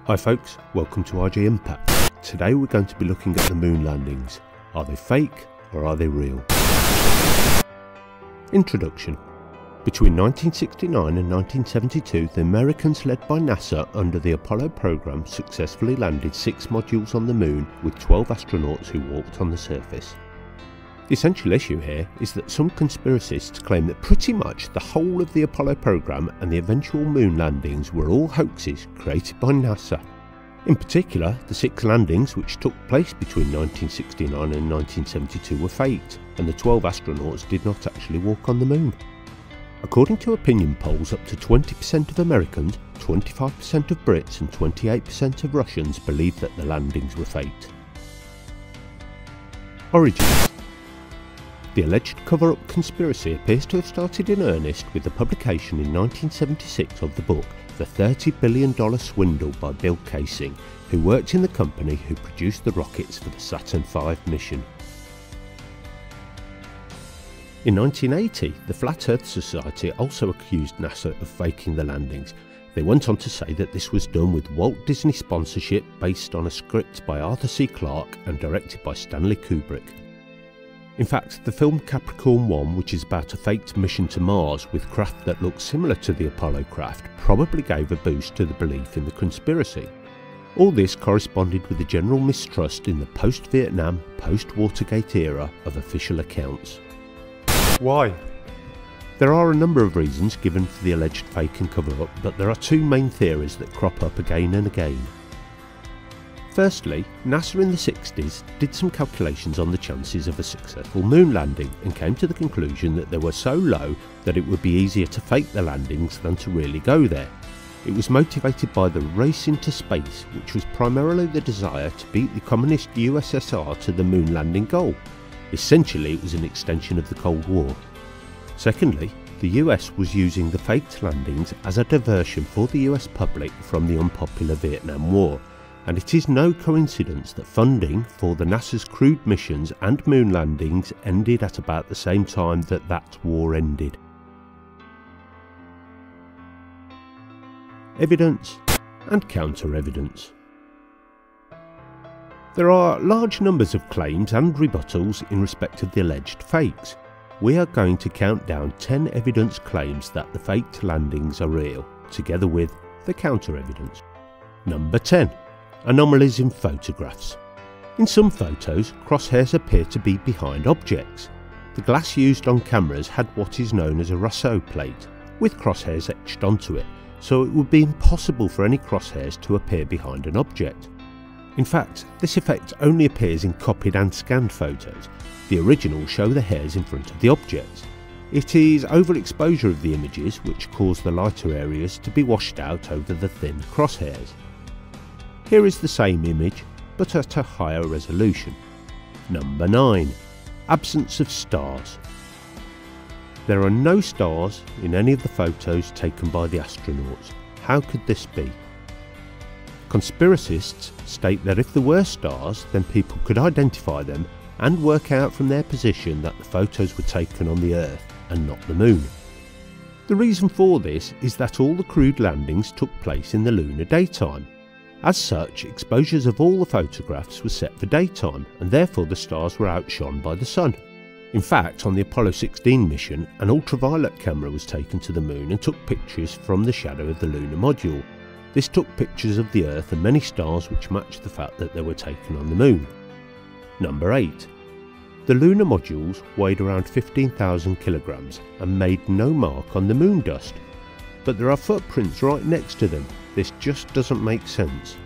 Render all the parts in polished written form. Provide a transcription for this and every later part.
Hi folks, welcome to RJA Impact. Today we're going to be looking at the moon landings. Are they fake or are they real? Introduction. Between 1969 and 1972, the Americans led by NASA under the Apollo program successfully landed 6 modules on the moon with 12 astronauts who walked on the surface. The essential issue here is that some conspiracists claim that pretty much the whole of the Apollo program and the eventual moon landings were all hoaxes created by NASA. In particular, the 6 landings which took place between 1969 and 1972 were faked, and the 12 astronauts did not actually walk on the moon. According to opinion polls, up to 20% of Americans, 25% of Brits and 28% of Russians believe that the landings were faked. Origins. The alleged cover-up conspiracy appears to have started in earnest with the publication in 1976 of the book The $30 Billion Swindle by Bill Kaysing, who worked in the company who produced the rockets for the Saturn V mission. In 1980, the Flat Earth Society also accused NASA of faking the landings. They went on to say that this was done with Walt Disney sponsorship based on a script by Arthur C. Clarke and directed by Stanley Kubrick. In fact, the film Capricorn 1, which is about a faked mission to Mars with craft that looks similar to the Apollo craft, probably gave a boost to the belief in the conspiracy. All this corresponded with the general mistrust in the post-Vietnam, post-Watergate era of official accounts. Why? There are a number of reasons given for the alleged fake and cover-up, but there are 2 main theories that crop up again and again. Firstly, NASA in the 60s did some calculations on the chances of a successful moon landing and came to the conclusion that they were so low that it would be easier to fake the landings than to really go there. It was motivated by the race into space, which was primarily the desire to beat the communist USSR to the moon landing goal. Essentially, it was an extension of the Cold War. Secondly, the US was using the faked landings as a diversion for the US public from the unpopular Vietnam War. And it is no coincidence that funding for the NASA's crewed missions and moon landings ended at about the same time that that war ended. Evidence and counter-evidence. There are large numbers of claims and rebuttals in respect of the alleged fakes. We are going to count down 10 evidence claims that the faked landings are real, together with the counter-evidence. Number 10. Anomalies in photographs. In some photos, crosshairs appear to be behind objects. The glass used on cameras had what is known as a Rousseau plate, with crosshairs etched onto it, so it would be impossible for any crosshairs to appear behind an object. In fact, this effect only appears in copied and scanned photos. The originals show the hairs in front of the objects. It is overexposure of the images which cause the lighter areas to be washed out over the thin crosshairs. Here is the same image, but at a higher resolution. Number 9. Absence of stars. There are no stars in any of the photos taken by the astronauts. How could this be? Conspiracists state that if there were stars, then people could identify them and work out from their position that the photos were taken on the Earth and not the Moon. The reason for this is that all the crewed landings took place in the lunar daytime. As such, exposures of all the photographs were set for daytime, and therefore the stars were outshone by the sun. In fact, on the Apollo 16 mission, an ultraviolet camera was taken to the moon and took pictures from the shadow of the lunar module. This took pictures of the Earth and many stars which matched the fact that they were taken on the moon. Number 8. The lunar modules weighed around 15,000 kilograms and made no mark on the moon dust. But there are footprints right next to them. This just doesn't make sense.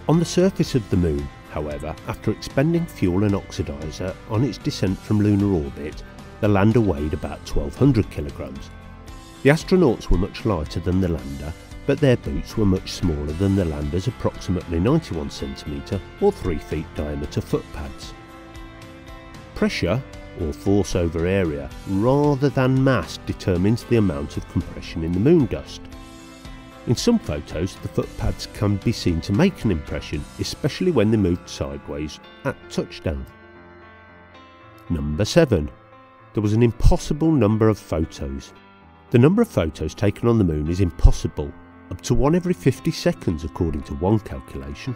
On the surface of the moon, however, after expending fuel and oxidizer on its descent from lunar orbit, the lander weighed about 1,200 kilograms. The astronauts were much lighter than the lander, but their boots were much smaller than the lander's approximately 91 cm or 3 feet diameter foot pads. Pressure, or force over area, rather than mass determines the amount of compression in the moon dust. In some photos, the foot pads can be seen to make an impression, especially when they moved sideways at touchdown. Number 7. There was an impossible number of photos. The number of photos taken on the moon is impossible. up to 1 every 50 seconds according to one calculation.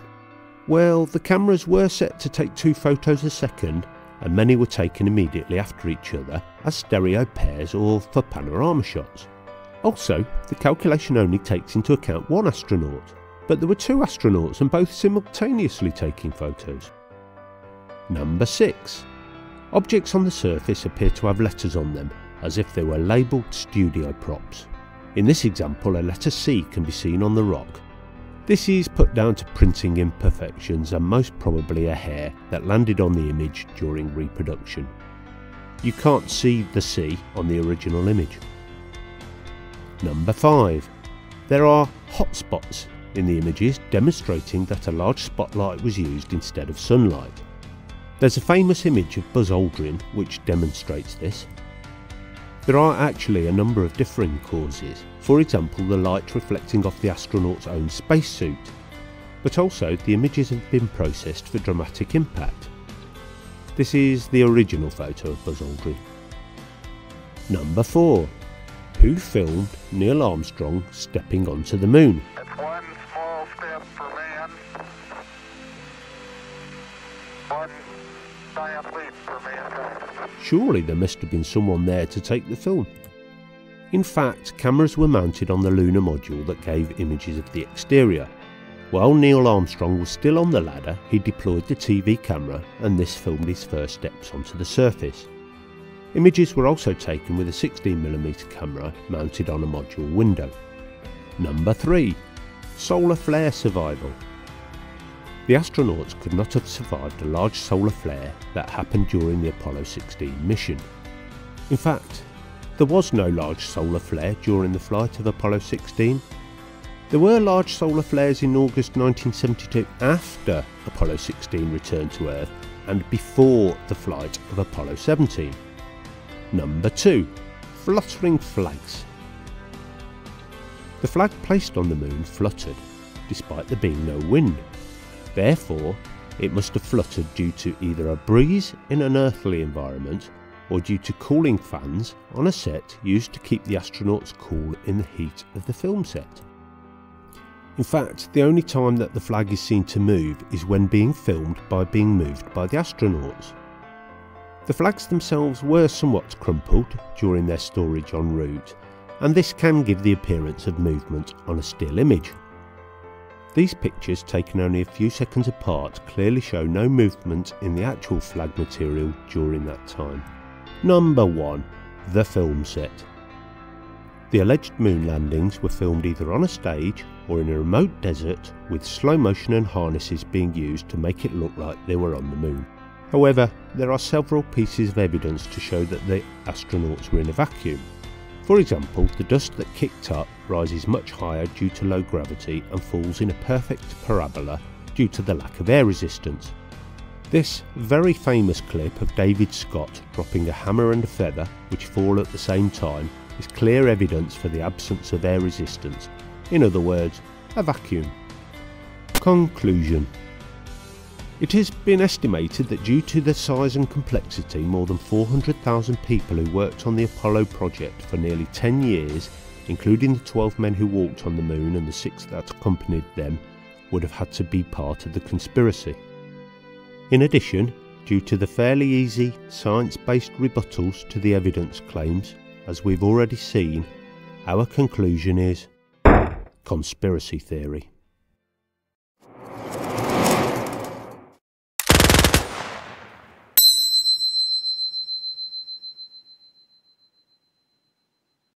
Well, the cameras were set to take 2 photos a second, and many were taken immediately after each other as stereo pairs or for panorama shots. Also, the calculation only takes into account 1 astronaut, but there were 2 astronauts and both simultaneously taking photos. Number 6. Objects on the surface appear to have letters on them, as if they were labelled studio props. In this example, a letter C can be seen on the rock. This is put down to printing imperfections and most probably a hair that landed on the image during reproduction. You can't see the C on the original image. Number 5. There are hot spots in the images demonstrating that a large spotlight was used instead of sunlight. There's a famous image of Buzz Aldrin which demonstrates this. There are actually a number of differing causes, for example the light reflecting off the astronaut's own spacesuit, but also the images have been processed for dramatic impact. This is the original photo of Buzz Aldrin. Number 4. Who filmed Neil Armstrong stepping onto the moon? It's one small step for man, one giant leap for mankind. Surely there must have been someone there to take the film. In fact, cameras were mounted on the lunar module that gave images of the exterior. While Neil Armstrong was still on the ladder, he deployed the TV camera and this filmed his first steps onto the surface. Images were also taken with a 16mm camera mounted on a module window. Number 3. Solar flare survival. The astronauts could not have survived a large solar flare that happened during the Apollo 16 mission. In fact, there was no large solar flare during the flight of Apollo 16. There were large solar flares in August 1972 after Apollo 16 returned to Earth and before the flight of Apollo 17. Number 2. Fluttering flags. The flag placed on the moon fluttered, despite there being no wind. Therefore, it must have fluttered due to either a breeze in an earthly environment or due to cooling fans on a set used to keep the astronauts cool in the heat of the film set. In fact, the only time that the flag is seen to move is when being filmed by being moved by the astronauts. The flags themselves were somewhat crumpled during their storage en route, and this can give the appearance of movement on a still image. These pictures, taken only a few seconds apart, clearly show no movement in the actual flag material during that time. Number 1. The film set. The alleged moon landings were filmed either on a stage or in a remote desert, with slow motion and harnesses being used to make it look like they were on the moon. However, there are several pieces of evidence to show that the astronauts were in a vacuum. For example, the dust that kicked up rises much higher due to low gravity and falls in a perfect parabola due to the lack of air resistance. This very famous clip of David Scott dropping a hammer and a feather, which fall at the same time, is clear evidence for the absence of air resistance. In other words, a vacuum. Conclusion. It has been estimated that due to the size and complexity, more than 400,000 people who worked on the Apollo project for nearly 10 years, including the 12 men who walked on the moon and the 6 that accompanied them, would have had to be part of the conspiracy. In addition, due to the fairly easy science-based rebuttals to the evidence claims, as we've already seen, our conclusion is conspiracy theory.